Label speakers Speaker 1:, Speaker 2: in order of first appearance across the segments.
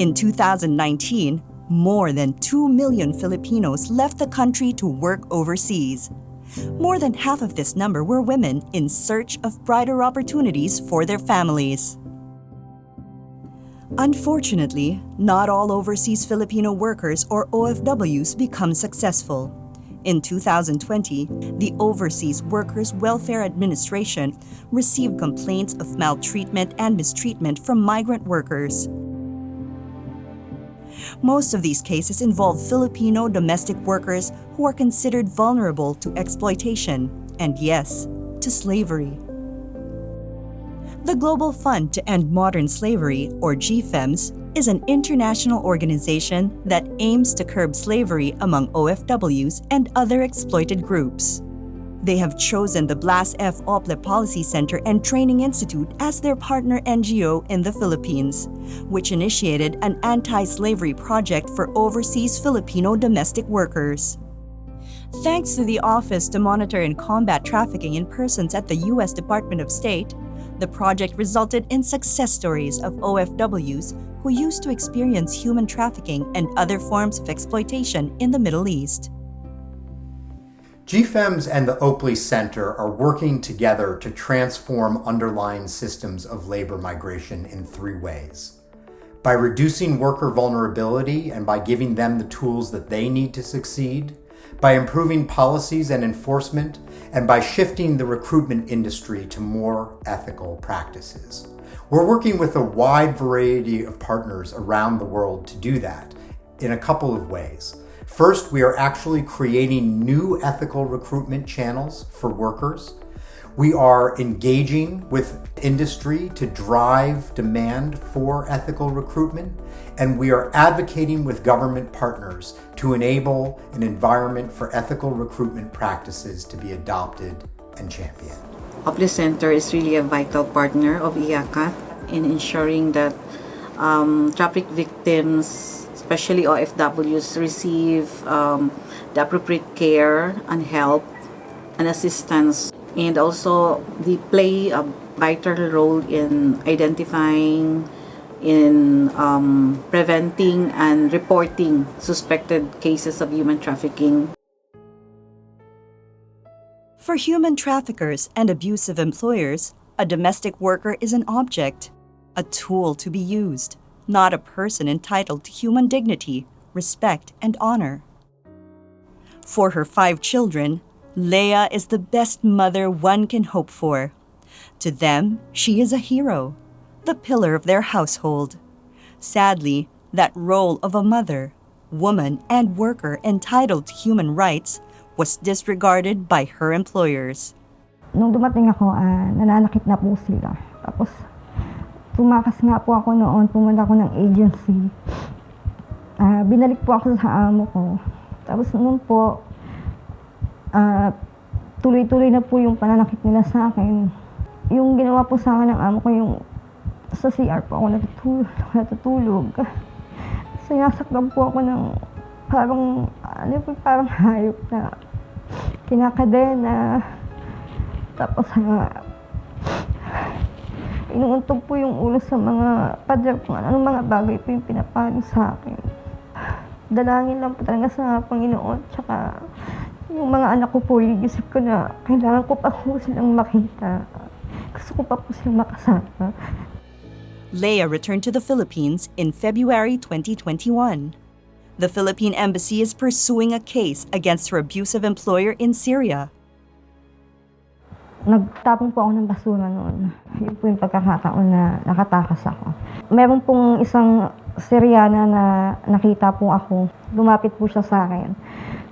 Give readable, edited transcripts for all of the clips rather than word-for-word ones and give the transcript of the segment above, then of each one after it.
Speaker 1: In 2019, more than 2 million Filipinos left the country to work overseas. More than half of this number were women in search of brighter opportunities for their families. Unfortunately, not all overseas Filipino workers or OFWs become successful. In 2020, the Overseas Workers Welfare Administration received complaints of maltreatment and mistreatment from migrant workers. Most of these cases involve Filipino domestic workers who are considered vulnerable to exploitation and, yes, to slavery. The Global Fund to End Modern Slavery, or GFEMS, is an international organization that aims to curb slavery among OFWs and other exploited groups. They have chosen the Blas F. Ople Policy Center and Training Institute as their partner NGO in the Philippines, which initiated an anti-slavery project for overseas Filipino domestic workers. Thanks to the Office to Monitor and Combat Trafficking in Persons at the U.S. Department of State, the project resulted in success stories of OFWs who used to experience human trafficking and other forms of exploitation in the Middle East.
Speaker 2: GFEMS and the Ople Center are working together to transform underlying systems of labor migration in 3 ways: by reducing worker vulnerability and by giving them the tools that they need to succeed, by improving policies and enforcement, and by shifting the recruitment industry to more ethical practices. We're working with a wide variety of partners around the world to do that in a couple of ways. First, we are actually creating new ethical recruitment channels for workers. We are engaging with industry to drive demand for ethical recruitment, and we are advocating with government partners to enable an environment for ethical recruitment practices to be adopted and championed.
Speaker 3: Ople Center is really a vital partner of IACAT in ensuring that traffic victims, especially OFWs, receive the appropriate care and help and assistance. And also, they play a vital role in identifying, in preventing and reporting suspected cases of human trafficking.
Speaker 1: For human traffickers and abusive employers, a domestic worker is an object, a tool to be used, not a person entitled to human dignity, respect, and honor. For her 5 children, Leah is the best mother one can hope for. To them, she is a hero, the pillar of their household. Sadly, that role of a mother, woman, and worker entitled to human rights was disregarded by her employers.
Speaker 4: Nung dumating ako, nananakit na po sila. Tapos, tumakas nga po ako noon, pumunta ako ng agency. Binalik po ako sa amo ko. Tapos noon po, tuloy-tuloy na po yung pananakit nila sa akin. Yung ginawa po sa akin ng amo ko, yung sa CR po ako natutulog. Sinasaktan po ako ng parang hayop na kinakadena. Tapos inuuntog po yung ulo sa mga pader kung anong mga bagay po yung pinapalo sa akin. Dalangin lang po talaga sa Panginoon. Tsaka yung mga anak ko po, iisip ko na kailangan ko pa po silang makita. Gusto ko pa po silang makasama.
Speaker 1: Leah returned to the Philippines in February 2021. The Philippine Embassy is pursuing a case against her abusive employer in Syria.
Speaker 4: Nagtapon po ako ng basura noon. Yun po yung pagkakataon na nakatakas ako. Meron pong isang Syriana na nakita po ako. Lumapit po siya sa akin.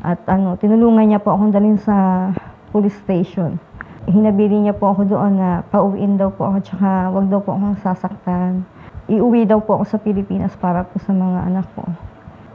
Speaker 4: At tinulungan niya po akong dalhin sa police station. Hinabili niya po ako doon na pauwiin daw po ako tsaka wag daw po akong sasaktan. Iuwi daw po ako sa Pilipinas para po sa mga anak ko.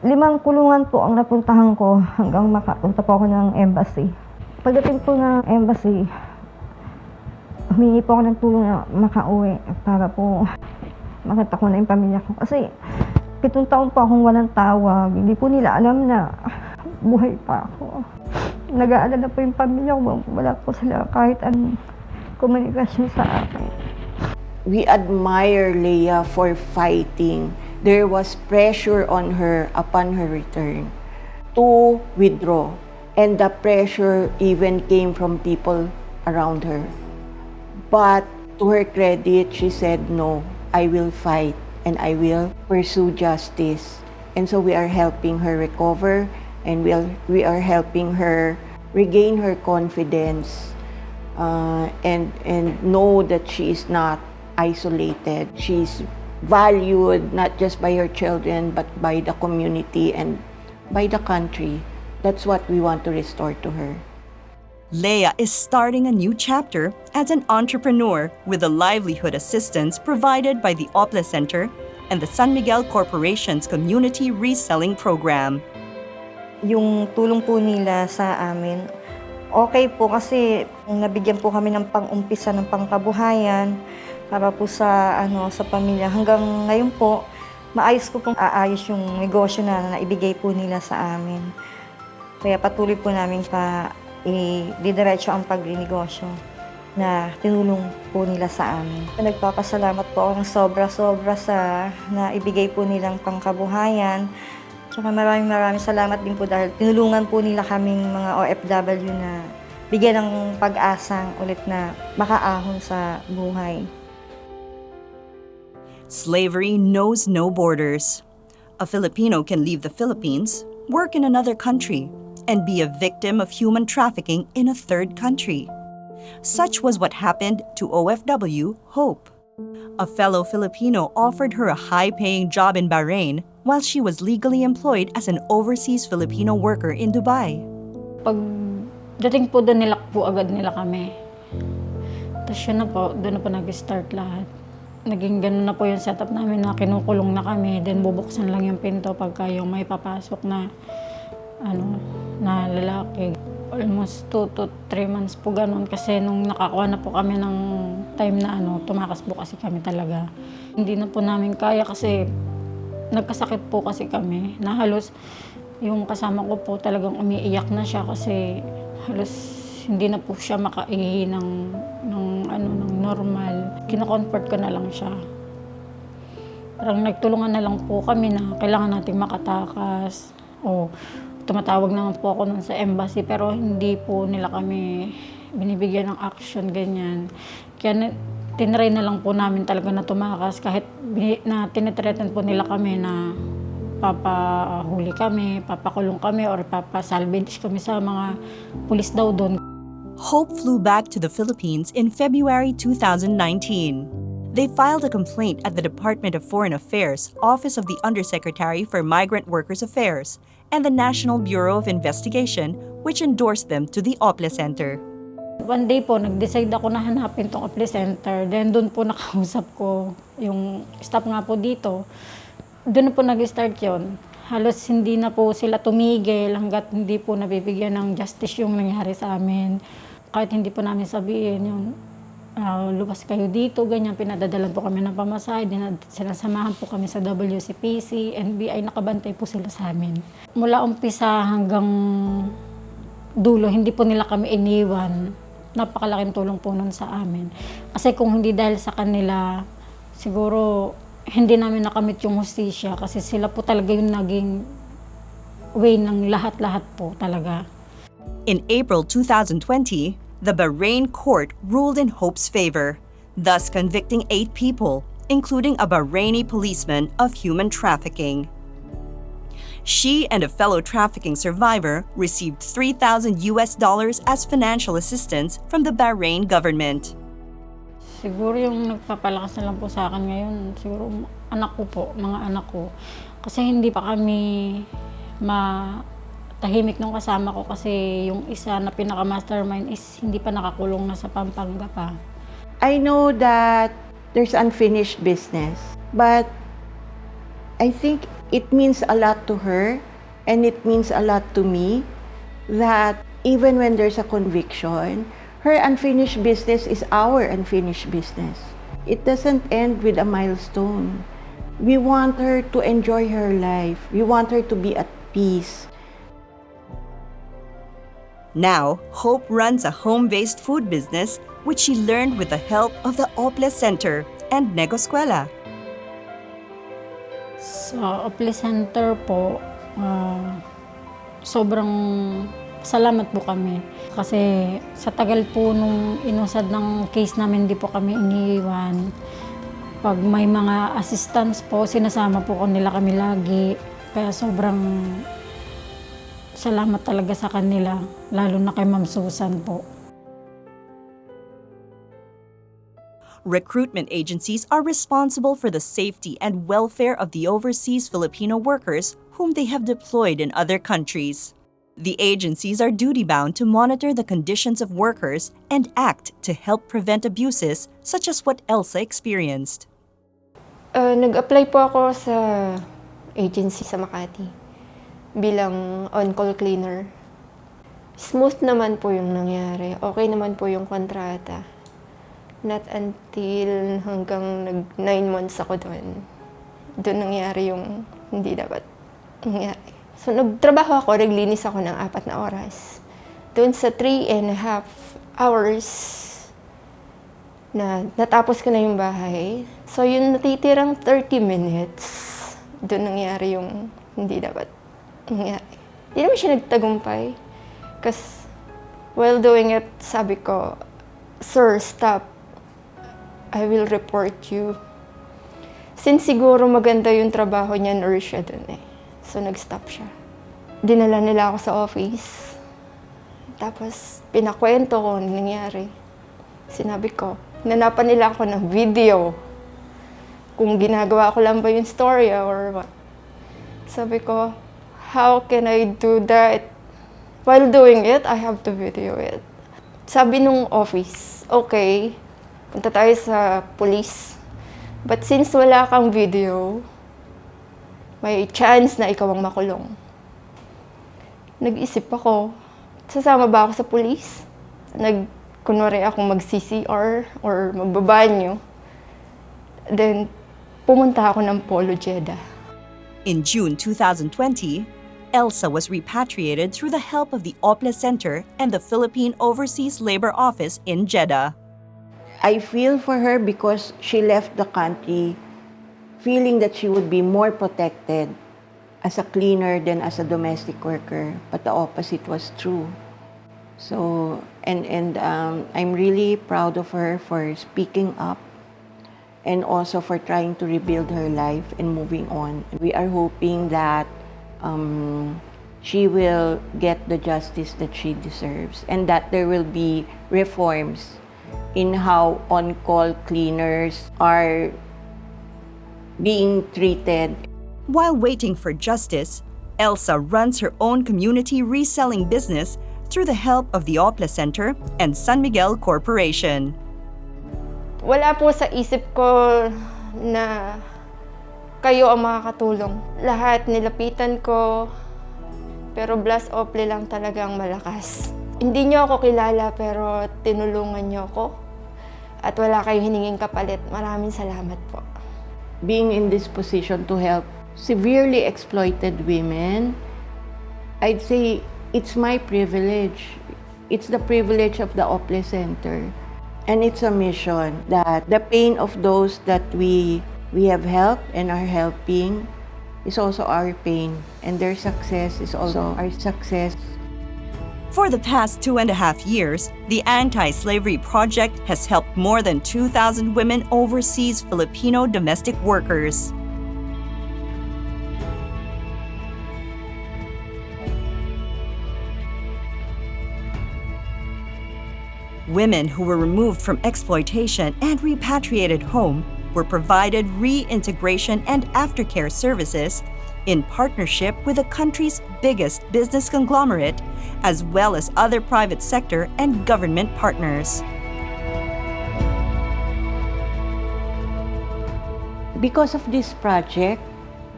Speaker 4: 5 kulungan po ang napuntahan ko hanggang makapunta po ako ng embassy. Pagdating po ng embassy, humingi po ako ng tulong na makauwi para po makita ko na yung pamilya ko. Kasi 7 taon po akong walang tawag. Hindi po nila alam na buhay pa ako. Nag-aalala po yung pamilya ko. Wala po sila kahit anong komunikasyon sa akin.
Speaker 5: We admire Leah for fighting there was pressure on her upon her return to withdraw. And the pressure even came from people around her. But to her credit, she said, no, I will fight and I will pursue justice. And so we are helping her recover, and we are helping her regain her confidence and know that she is not isolated. She's valued not just by her children, but by the community and by the country. That's what we want to restore to her.
Speaker 1: Leah is starting a new chapter as an entrepreneur with the livelihood assistance provided by the Ople Center and the San Miguel Corporation's Community Reselling Program.
Speaker 4: Yung tulong po nila sa amin, okay po kasi nabigyan po kami ng pang-umpisa ng pangkabuhayan para po sa pamilya. Hanggang ngayon po, maayos ko pong aayos yung negosyo na naibigay po nila sa amin. Kaya patuloy po namin didiretso ang pagninegosyo na tinulong po nila sa amin. Nagpapasalamat po ako ng sobra-sobra sa naibigay po nilang pangkabuhayan. Tsaka maraming salamat din po dahil tinulungan po nila kaming mga OFW na bigyan ng pag-asang ulit na makaahon sa buhay.
Speaker 1: Slavery knows no borders. A Filipino can leave the Philippines, work in another country, and be a victim of human trafficking in a third country. Such was what happened to OFW Hope. A fellow Filipino offered her a high-paying job in Bahrain while she was legally employed as an overseas Filipino worker in Dubai.
Speaker 6: Pag dating po doon, nilak po agad nila kami. Tapos yun na po, doon na po nag-start lahat. Naging ganun na po yung setup namin na kinukulong na kami, then bubuksan lang yung pinto pagka yung may papasok na na lalaki. Almost 2 to 3 months po ganun kasi nung nakakuha na po kami ng time na tumakas po kasi kami talaga. Hindi na po namin kaya kasi nagkasakit po kasi kami na halos yung kasama ko po talagang umiiyak na siya kasi halos hindi na po siya makaihi ng normal. Kino-comfort ko na lang siya. Parang nagtulungan na lang po kami na kailangan nating makatakas. Tumatawag naman po ako nun sa embassy pero hindi po nila kami binibigyan ng action, ganyan. Kaya tinry na lang po namin talaga na tumakas kahit na tinitreaten po nila kami na papahuli kami, papakulong kami, or papasalvage kami sa mga pulis daw doon.
Speaker 1: Hope flew back to the Philippines in February 2019. They filed a complaint at the Department of Foreign Affairs, Office of the Undersecretary for Migrant Workers Affairs, and the National Bureau of Investigation, which endorsed them to the Ople Center.
Speaker 6: One day po, nag-decide ako na hanapin tong Ople Center. Then doon po nakausap ko yung staff nga po dito. Doon po nag-start yun. Halos hindi na po sila tumigil hanggat hindi po nabibigyan ng justice yung nangyari sa amin. Kahit hindi po namin sabihin yun. Lubas kayo dito, ganyan, pinadadalan po kami ng pamasahe, sinasamahan po kami sa WCPC, NBI, nakabantay po sila sa amin. Mula umpisa hanggang dulo, hindi po nila kami iniwan. Napakalaking tulong po nun sa amin. Kasi kung hindi dahil sa kanila, siguro hindi namin nakamit yung hustisya kasi sila po talaga yung naging way ng lahat-lahat po talaga.
Speaker 1: In April 2020, the Bahrain court ruled in Hope's favor, thus convicting 8 people, including a Bahraini policeman, of human trafficking. She and a fellow trafficking survivor received $3,000 as financial assistance from the Bahrain government.
Speaker 6: Siguro yung nagpapalakas na lang po sa akin ngayon, siguro mga anak ko. Kasi hindi pa kami tahimik nung kasama ko kasi yung isa na pinaka-mastermind is hindi pa nakakulong na sa Pampanga pa.
Speaker 5: I know that there's unfinished business, but I think it means a lot to her and it means a lot to me that even when there's a conviction, her unfinished business is our unfinished business. It doesn't end with a milestone. We want her to enjoy her life. We want her to be at peace.
Speaker 1: Now, Hope runs a home-based food business, which she learned with the help of the Ople Center and Negoscuela.
Speaker 6: Sa Ople Center po, sobrang salamat po kami. Kasi sa tagal po nung inusad ng case namin, hindi po kami iniiwan. Pag may mga assistance po, sinasama po nila kami lagi. Kaya sobrang salamat talaga sa kanila, lalo na kay Ma'am Susan po.
Speaker 1: Recruitment agencies are responsible for the safety and welfare of the overseas Filipino workers whom they have deployed in other countries. The agencies are duty-bound to monitor the conditions of workers and act to help prevent abuses such as what Elsa experienced.
Speaker 7: Nag-apply po ako sa agency sa Makati bilang on-call cleaner. Smooth naman po yung nangyari. Okay naman po yung kontrata. Not until hanggang 9 months ako doon. Doon nangyari yung hindi dapat nangyari. So, nagtrabaho ako, naglinis ako ng 4 na oras. Doon sa 3.5 hours na natapos ko na yung bahay. So, yung natitirang 30 minutes, doon nangyari yung hindi dapat nangyari. Hindi naman siya nagtagumpay. Kasi, while doing it, sabi ko, "Sir, stop. I will report you." Since siguro maganda yung trabaho niya, nurse siya doon eh. So, nag-stop siya. Dinala nila ako sa office. Tapos, pinakwento ko ano nangyari. Sinabi ko, nanapan nila ako ng video. Kung ginagawa ko lang ba yung story or what. Sabi ko, how can I do that? While doing it, I have to video it. Sabi nung office, okay, punta tayo sa police. But since wala kang video, may chance na ikaw ang makulong. Nag-isip ako, sasama ba ako sa police? Kunwari akong mag-CCR or magbabanyo. Then, pumunta ako ng Polo, Jeddah.
Speaker 1: In June 2020, Elsa was repatriated through the help of the Ople Center and the Philippine Overseas Labor Office in Jeddah.
Speaker 5: I feel for her because she left the country feeling that she would be more protected as a cleaner than as a domestic worker. But the opposite was true. So, I'm really proud of her for speaking up and also for trying to rebuild her life and moving on. We are hoping that she will get the justice that she deserves and that there will be reforms in how on-call cleaners are being treated.
Speaker 1: While waiting for justice, Elsa runs her own community reselling business through the help of the Ople Center and San Miguel Corporation.
Speaker 7: Wala po sa isip ko na kayo ang makakatulong. Lahat nilapitan ko, pero Bless Ople lang talagang malakas. Hindi niyo ako kilala pero tinulungan niyo ako at wala kayong hininging kapalit. Maraming salamat po.
Speaker 5: Being in this position to help severely exploited women, I'd say it's my privilege. It's the privilege of the Ople Center. And it's a mission that the pain of those that we have helped and are helping is also our pain. And their success is also our success.
Speaker 1: For the past 2.5 years, the Anti-Slavery Project has helped more than 2,000 women overseas Filipino domestic workers. Women who were removed from exploitation and repatriated home were provided reintegration and aftercare services in partnership with the country's biggest business conglomerate, as well as other private sector and government partners.
Speaker 5: Because of this project,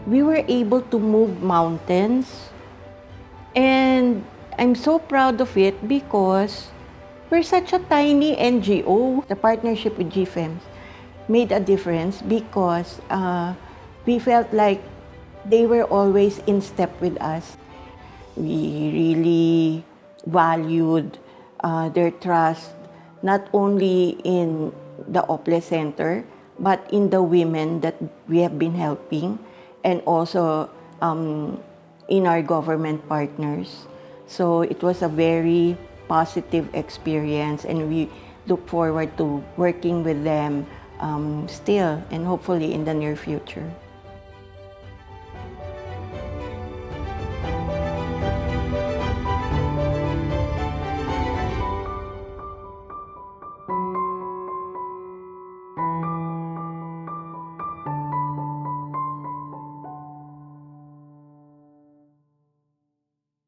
Speaker 5: we were able to move mountains, and I'm so proud of it because we're such a tiny NGO. The partnership with GFEMS made a difference because we felt like they were always in step with us. We really valued their trust, not only in the Ople Center, but in the women that we have been helping. and also in our government partners. So it was a very positive experience, and we look forward to working with them still and hopefully in the near future.